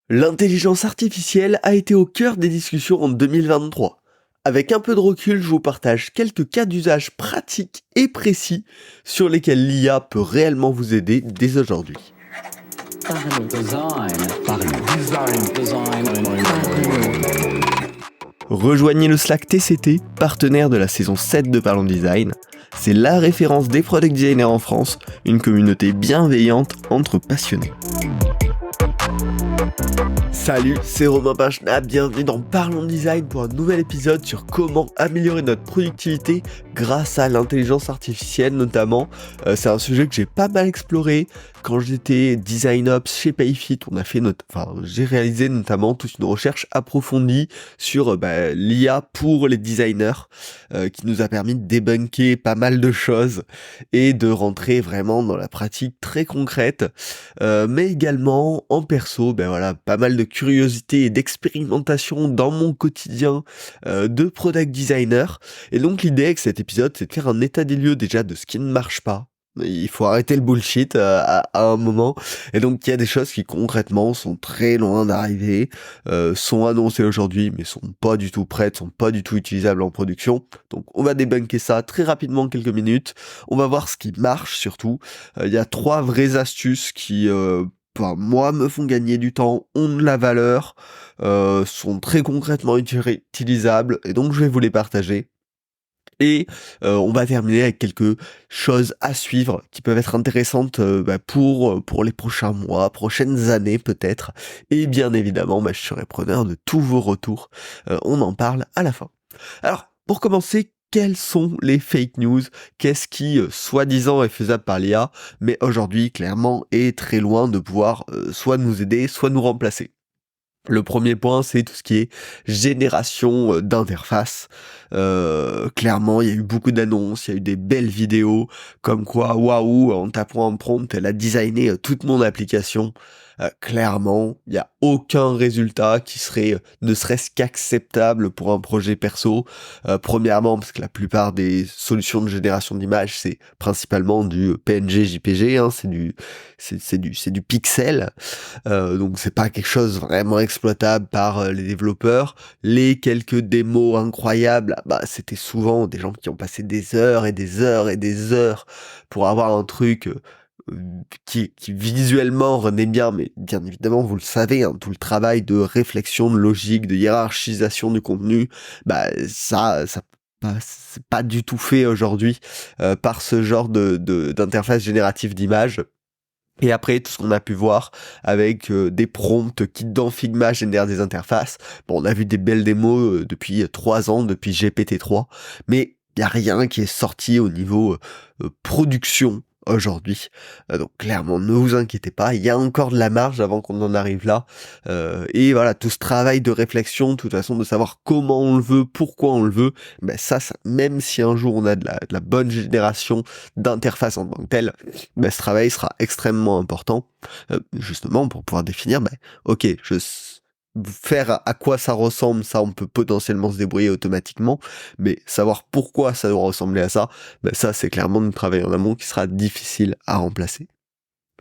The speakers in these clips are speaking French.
L'intelligence artificielle a été au cœur des discussions en 2023. Avec un peu de recul, je vous partage quelques cas d'usage pratiques et précis sur lesquels l'IA peut réellement vous aider dès aujourd'hui. Rejoignez le Slack TCT, partenaire de la saison 7 de Parlons Design. C'est la référence des product designers en France, une communauté bienveillante entre passionnés. Salut, c'est Romain Pachna, bienvenue dans Parlons Design pour un nouvel épisode sur comment améliorer notre productivité grâce à l'intelligence artificielle notamment. C'est un sujet que j'ai pas mal exploré quand j'étais design ops chez Payfit. J'ai réalisé notamment toute une recherche approfondie sur l'IA pour les designers qui nous a permis de débunker pas mal de choses et de rentrer vraiment dans la pratique très concrète, mais également en perso, pas mal de curiosité et d'expérimentation dans mon quotidien de product designer. Et donc l'idée avec cet épisode, c'est de faire un état des lieux déjà de ce qui ne marche pas. Il faut arrêter le bullshit à un moment. Et donc il y a des choses qui concrètement sont très loin d'arriver, sont annoncées aujourd'hui mais sont pas du tout prêtes, sont pas du tout utilisables en production. Donc on va débunker ça très rapidement en quelques minutes. On va voir ce qui marche surtout. Il y a 3 vraies astuces qui moi me font gagner du temps, ont de la valeur, sont très concrètement utilisables et donc je vais vous les partager. Et on va terminer avec quelques choses à suivre qui peuvent être intéressantes pour les prochains mois, prochaines années peut-être. Et bien évidemment, je serai preneur de tous vos retours. On en parle à la fin. Alors, pour commencer, quelles sont les fake news? Qu'est-ce qui, soi-disant, est faisable par l'IA, mais aujourd'hui, clairement, est très loin de pouvoir soit nous aider, soit nous remplacer? Le premier point, c'est tout ce qui est génération d'interface. Clairement, il y a eu beaucoup d'annonces, il y a eu des belles vidéos, comme quoi, waouh, en tapant un prompt, elle a designé toute mon application. Clairement, il n'y a aucun résultat qui serait ne serait-ce qu'acceptable pour un projet perso. Premièrement, parce que la plupart des solutions de génération d'images, c'est principalement du PNG, JPG, hein, c'est du pixel. Donc c'est pas quelque chose vraiment exploitable par les développeurs. Les quelques démos incroyables, c'était souvent des gens qui ont passé des heures et des heures et des heures pour avoir un truc qui visuellement renaît bien, mais bien évidemment vous le savez, hein, tout le travail de réflexion, de logique, de hiérarchisation du contenu, c'est pas du tout fait aujourd'hui par ce genre d'interface générative d'images. Et après, tout ce qu'on a pu voir avec des prompts qui dans Figma génèrent des interfaces. Bon, on a vu des belles démos depuis 3 ans, depuis GPT-3, mais il n'y a rien qui est sorti au niveau production aujourd'hui. Donc clairement, ne vous inquiétez pas, il y a encore de la marge avant qu'on en arrive là. Et voilà, tout ce travail de réflexion, de toute façon, de savoir comment on le veut, pourquoi on le veut, ça, même si un jour on a de la bonne génération d'interface en tant que telle, ce travail sera extrêmement important, justement pour pouvoir définir, ok, faire à quoi ça ressemble, ça on peut potentiellement se débrouiller automatiquement, mais savoir pourquoi ça doit ressembler à ça, ça c'est clairement du travail en amont qui sera difficile à remplacer.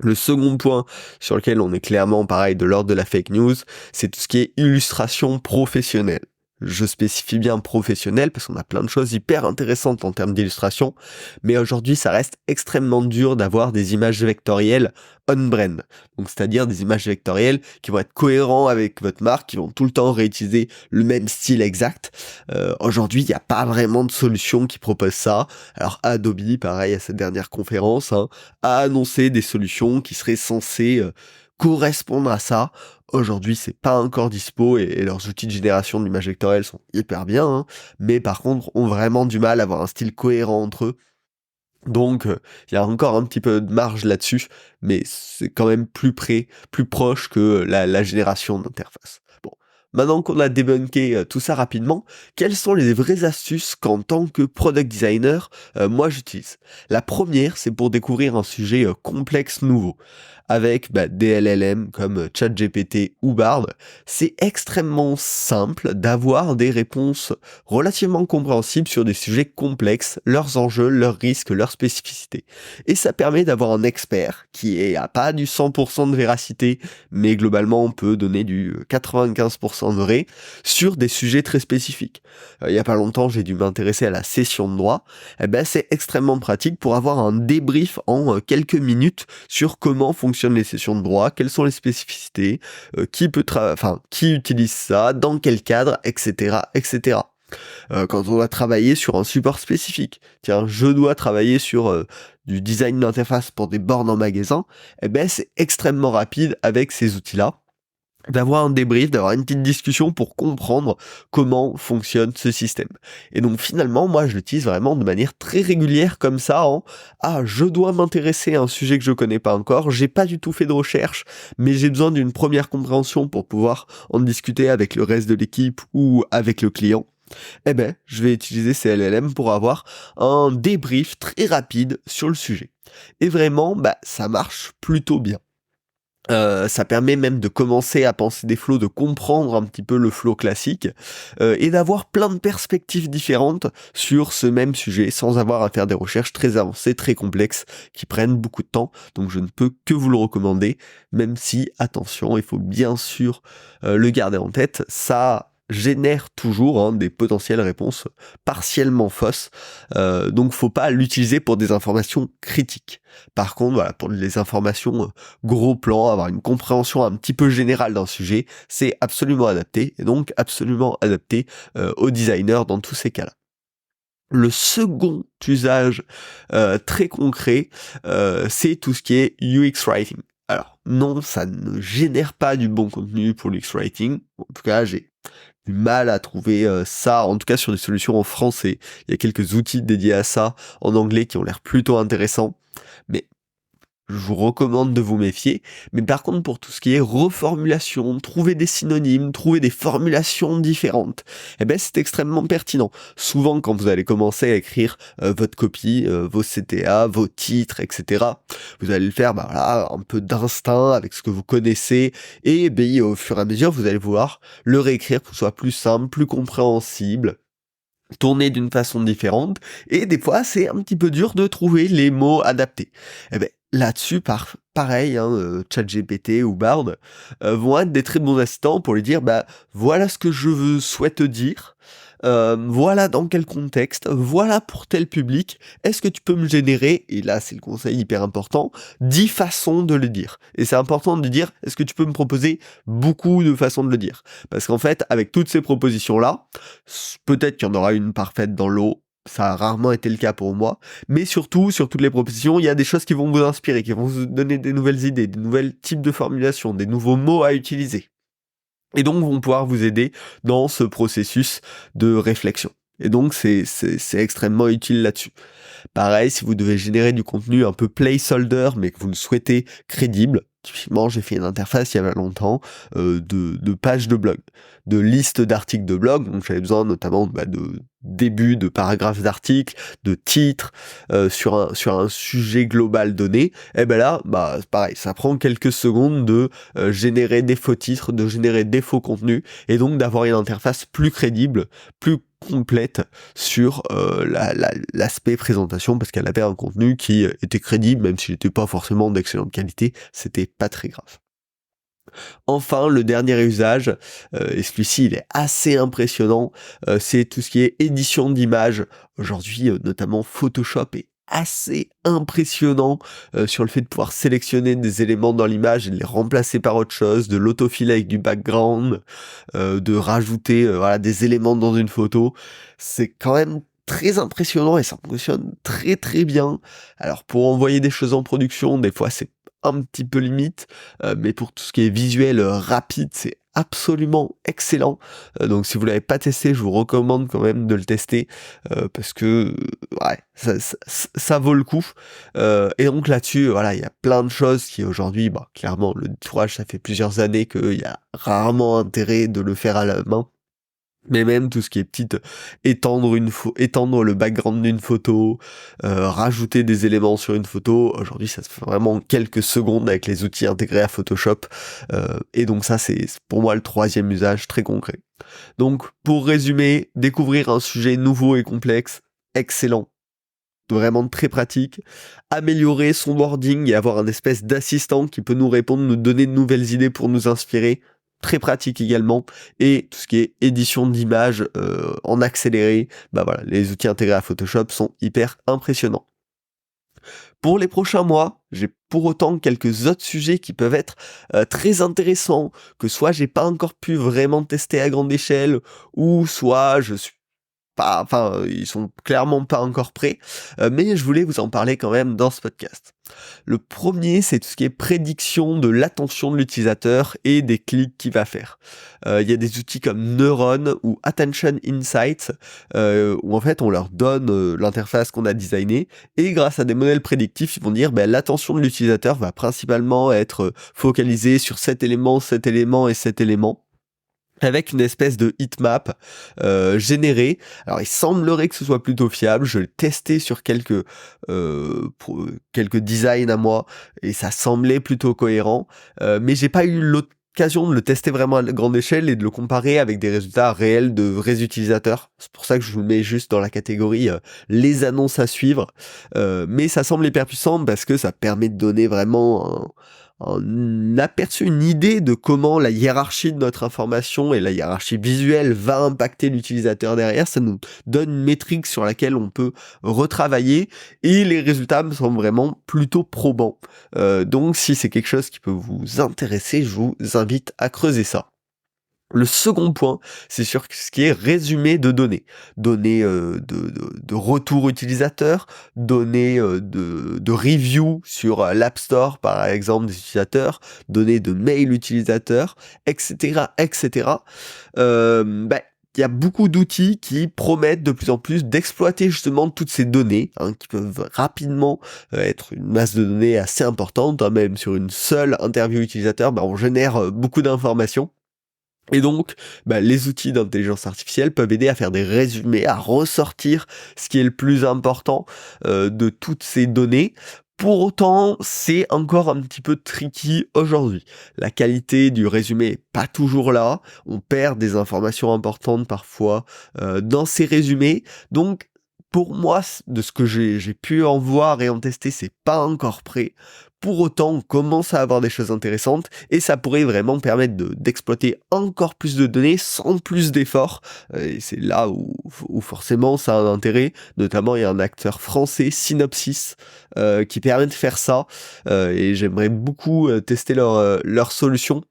Le second point sur lequel on est clairement pareil de l'ordre de la fake news, c'est tout ce qui est illustration professionnelle. Je spécifie bien professionnel parce qu'on a plein de choses hyper intéressantes en termes d'illustration, mais aujourd'hui ça reste extrêmement dur d'avoir des images vectorielles on-brand, donc c'est-à-dire des images vectorielles qui vont être cohérents avec votre marque, qui vont tout le temps réutiliser le même style exact. Aujourd'hui il n'y a pas vraiment de solution qui propose ça. Alors Adobe, pareil à cette dernière conférence, a annoncé des solutions qui seraient censées correspondre à ça. Aujourd'hui, c'est pas encore dispo et leurs outils de génération d'images vectorielles sont hyper bien, mais par contre, ont vraiment du mal à avoir un style cohérent entre eux. Donc, il y a encore un petit peu de marge là-dessus, mais c'est quand même plus proche que la génération d'interface. Bon, maintenant qu'on a débunké tout ça rapidement, quelles sont les vraies astuces qu'en tant que product designer, moi j'utilise? La première, c'est pour découvrir un sujet complexe nouveau. avec des LLM comme ChatGPT ou Bard, c'est extrêmement simple d'avoir des réponses relativement compréhensibles sur des sujets complexes, leurs enjeux, leurs risques, leurs spécificités. Et ça permet d'avoir un expert qui a pas du 100% de véracité, mais globalement on peut donner du 95% de vrai sur des sujets très spécifiques. Il y a pas longtemps, j'ai dû m'intéresser à la session de droit. C'est extrêmement pratique pour avoir un débrief en quelques minutes sur comment fonctionnent les sessions de droit, quelles sont les spécificités, qui utilise ça, dans quel cadre, etc., etc. Quand on doit travailler sur un support spécifique. Tiens, je dois travailler sur du design d'interface pour des bornes en magasin, c'est extrêmement rapide avec ces outils-là d'avoir un débrief, d'avoir une petite discussion pour comprendre comment fonctionne ce système. Et donc finalement, moi je l'utilise vraiment de manière très régulière comme ça, je dois m'intéresser à un sujet que je connais pas encore, j'ai pas du tout fait de recherche, mais j'ai besoin d'une première compréhension pour pouvoir en discuter avec le reste de l'équipe ou avec le client. Je vais utiliser ces LLM pour avoir un débrief très rapide sur le sujet. Et vraiment, ça marche plutôt bien. Ça permet même de commencer à penser des flows, de comprendre un petit peu le flow classique, et d'avoir plein de perspectives différentes sur ce même sujet, sans avoir à faire des recherches très avancées, très complexes, qui prennent beaucoup de temps. Donc je ne peux que vous le recommander, même si, attention, il faut bien sûr le garder en tête, ça génère toujours des potentielles réponses partiellement fausses, donc faut pas l'utiliser pour des informations critiques. Par contre, voilà, pour les informations gros plan, avoir une compréhension un petit peu générale d'un sujet, c'est absolument adapté, et donc absolument adapté aux designers dans tous ces cas-là. Le second usage très concret, c'est tout ce qui est UX Writing. Alors non, ça ne génère pas du bon contenu pour l'UX Writing, en tout cas j'ai du mal à trouver ça, en tout cas sur des solutions en français. Il y a quelques outils dédiés à ça en anglais qui ont l'air plutôt intéressants, mais je vous recommande de vous méfier. Mais par contre, pour tout ce qui est reformulation, trouver des synonymes, trouver des formulations différentes, c'est extrêmement pertinent. Souvent, quand vous allez commencer à écrire votre copie, vos CTA, vos titres, etc., vous allez le faire un peu d'instinct avec ce que vous connaissez, et au fur et à mesure, vous allez vouloir le réécrire pour que ce soit plus simple, plus compréhensible, tourner d'une façon différente, et des fois c'est un petit peu dur de trouver les mots adaptés. Là-dessus, pareil, ChatGPT ou Bard vont être des très bons assistants pour lui dire voilà ce que je souhaite dire, voilà dans quel contexte, voilà pour tel public, est-ce que tu peux me générer, et là c'est le conseil hyper important, 10 façons de le dire. Et c'est important de dire, est-ce que tu peux me proposer beaucoup de façons de le dire? Parce qu'en fait, avec toutes ces propositions-là, peut-être qu'il y en aura une parfaite dans l'eau, ça a rarement été le cas pour moi, mais surtout, sur toutes les propositions, il y a des choses qui vont vous inspirer, qui vont vous donner des nouvelles idées, des nouvelles types de formulations, des nouveaux mots à utiliser. Et donc vont pouvoir vous aider dans ce processus de réflexion. Et donc c'est extrêmement utile là-dessus. Pareil, si vous devez générer du contenu un peu placeholder, mais que vous le souhaitez crédible, typiquement j'ai fait une interface il y a longtemps de pages de blog, de listes d'articles de blog, donc j'avais besoin notamment de début de paragraphes d'articles, de titres sur un sujet global donné. Là, pareil, ça prend quelques secondes de générer des faux titres, de générer des faux contenus, et donc d'avoir une interface plus crédible, plus complète sur l'aspect présentation, parce qu'elle avait un contenu qui était crédible, même s'il n'était pas forcément d'excellente qualité, c'était pas très grave. Enfin, le dernier usage, et celui-ci il est assez impressionnant, c'est tout ce qui est édition d'images. Aujourd'hui, notamment Photoshop est assez impressionnant sur le fait de pouvoir sélectionner des éléments dans l'image et de les remplacer par autre chose, de l'autofill avec du background, de rajouter des éléments dans une photo. C'est quand même très impressionnant et ça fonctionne très très bien. Alors pour envoyer des choses en production, des fois c'est un petit peu limite, mais pour tout ce qui est visuel rapide, c'est absolument excellent. Donc si vous l'avez pas testé, je vous recommande quand même de le tester, parce que ça vaut le coup. Et donc là-dessus, il y a plein de choses qui aujourd'hui, clairement, le tourage, ça fait plusieurs années qu'il y a rarement intérêt de le faire à la main. Mais même tout ce qui est étendre le background d'une photo, rajouter des éléments sur une photo, aujourd'hui ça se fait vraiment en quelques secondes avec les outils intégrés à Photoshop. Et donc ça c'est pour moi le troisième usage très concret. Donc pour résumer, découvrir un sujet nouveau et complexe, excellent. Vraiment très pratique, améliorer son wording et avoir un espèce d'assistant qui peut nous répondre, nous donner de nouvelles idées pour nous inspirer, très pratique également, et tout ce qui est édition d'images en accéléré, bah voilà, les outils intégrés à Photoshop sont hyper impressionnants. Pour les prochains mois, j'ai pour autant quelques autres sujets qui peuvent être très intéressants, que soit j'ai pas encore pu vraiment tester à grande échelle, ou soit je suis pas, enfin, ils sont clairement pas encore prêts, mais je voulais vous en parler quand même dans ce podcast. Le premier, c'est tout ce qui est prédiction de l'attention de l'utilisateur et des clics qu'il va faire. Il y a des outils comme Neuron ou Attention Insights, où en fait on leur donne l'interface qu'on a designée, et grâce à des modèles prédictifs, ils vont dire l'attention de l'utilisateur va principalement être focalisée sur cet élément et cet élément, avec une espèce de heatmap générée. Alors il semblerait que ce soit plutôt fiable, je l'ai testé sur quelques designs à moi, et ça semblait plutôt cohérent, mais j'ai pas eu l'occasion de le tester vraiment à grande échelle et de le comparer avec des résultats réels de vrais utilisateurs. C'est pour ça que je vous le mets juste dans la catégorie les annonces à suivre, mais ça semble hyper puissant parce que ça permet de donner vraiment un aperçu, une idée de comment la hiérarchie de notre information et la hiérarchie visuelle va impacter l'utilisateur derrière. Ça nous donne une métrique sur laquelle on peut retravailler, et les résultats me semblent vraiment plutôt probants. Donc si c'est quelque chose qui peut vous intéresser, je vous invite à creuser ça. Le second point, c'est sur ce qui est résumé de données. Données de retour utilisateur, données de review sur l'App Store par exemple des utilisateurs, données de mail utilisateur, etc. etc. Il y a beaucoup d'outils qui promettent de plus en plus d'exploiter justement toutes ces données, qui peuvent rapidement être une masse de données assez importante, même sur une seule interview utilisateur, on génère beaucoup d'informations. Et donc, les outils d'intelligence artificielle peuvent aider à faire des résumés, à ressortir ce qui est le plus important de toutes ces données. Pour autant, c'est encore un petit peu tricky aujourd'hui. La qualité du résumé est pas toujours là. On perd des informations importantes parfois dans ces résumés. Donc, pour moi, de ce que j'ai pu en voir et en tester, c'est pas encore prêt. Pour autant, on commence à avoir des choses intéressantes, et ça pourrait vraiment permettre d'exploiter encore plus de données sans plus d'efforts. Et c'est là où forcément ça a un intérêt. Notamment, il y a un acteur français, Synopsys, qui permet de faire ça. Et j'aimerais beaucoup tester leur solution.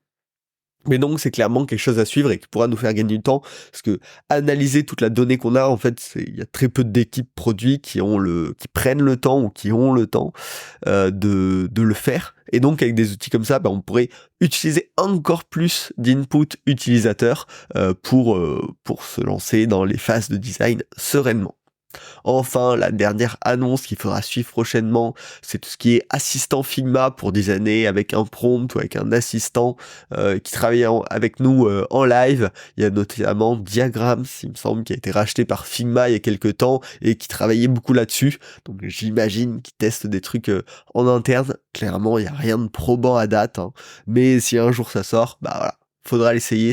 Mais donc c'est clairement quelque chose à suivre et qui pourra nous faire gagner du temps, parce que analyser toute la donnée qu'on a, en fait, il y a très peu d'équipes produits qui prennent le temps ou qui ont le temps de le faire. Et donc avec des outils comme ça, on pourrait utiliser encore plus d'input utilisateurs pour se lancer dans les phases de design sereinement. Enfin, la dernière annonce qu'il faudra suivre prochainement, c'est tout ce qui est assistant Figma pour designer avec un prompt ou avec un assistant qui travaille avec nous en live. Il y a notamment Diagrams, il me semble, qui a été racheté par Figma il y a quelques temps et qui travaillait beaucoup là-dessus. Donc j'imagine qu'ils testent des trucs en interne. Clairement, il n'y a rien de probant à date, mais si un jour ça sort, voilà. Faudra l'essayer,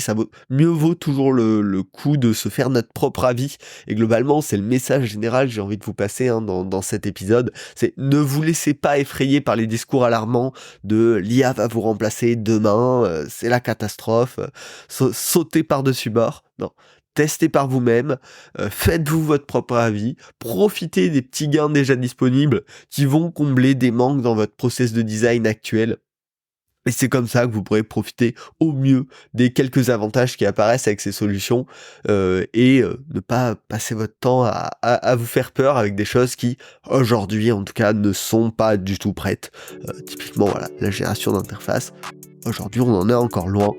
mieux vaut toujours le coup de se faire notre propre avis, et globalement c'est le message général que j'ai envie de vous passer dans cet épisode, c'est ne vous laissez pas effrayer par les discours alarmants de l'IA va vous remplacer demain, c'est la catastrophe, sautez par-dessus bord, non. Testez par vous-même, faites-vous votre propre avis, profitez des petits gains déjà disponibles qui vont combler des manques dans votre process de design actuel. Et c'est comme ça que vous pourrez profiter au mieux des quelques avantages qui apparaissent avec ces solutions, et ne pas passer votre temps à vous faire peur avec des choses qui, aujourd'hui en tout cas, ne sont pas du tout prêtes. Typiquement, voilà, la génération d'interface. Aujourd'hui, on en est encore loin.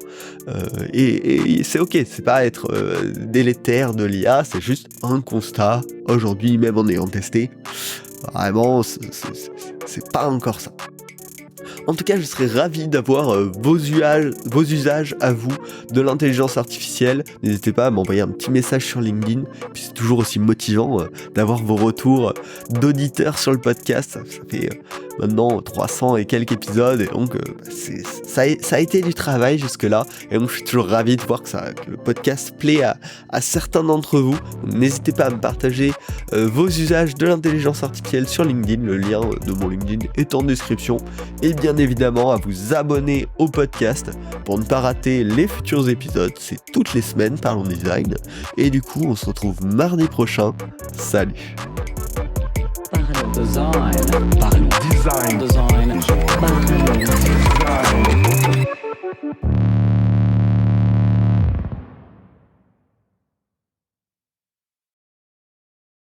Et c'est ok, c'est pas être délétère de l'IA, c'est juste un constat. Aujourd'hui, même en ayant testé, vraiment, c'est pas encore ça. En tout cas, je serais ravi d'avoir vos usages à vous de l'intelligence artificielle. N'hésitez pas à m'envoyer un petit message sur LinkedIn. Puis c'est toujours aussi motivant d'avoir vos retours d'auditeurs sur le podcast. Ça fait maintenant 300 et quelques épisodes et donc ça a été du travail jusque-là. Et donc je suis toujours ravi de voir que le podcast plaît à certains d'entre vous. Donc, n'hésitez pas à me partager vos usages de l'intelligence artificielle sur LinkedIn. Le lien de mon LinkedIn est en description. Et bien évidemment à vous abonner au podcast pour ne pas rater les futurs épisodes. C'est toutes les semaines, Parlons Design. Et du coup, on se retrouve mardi prochain. Salut. Parlons design. Parlons design. Parlons design.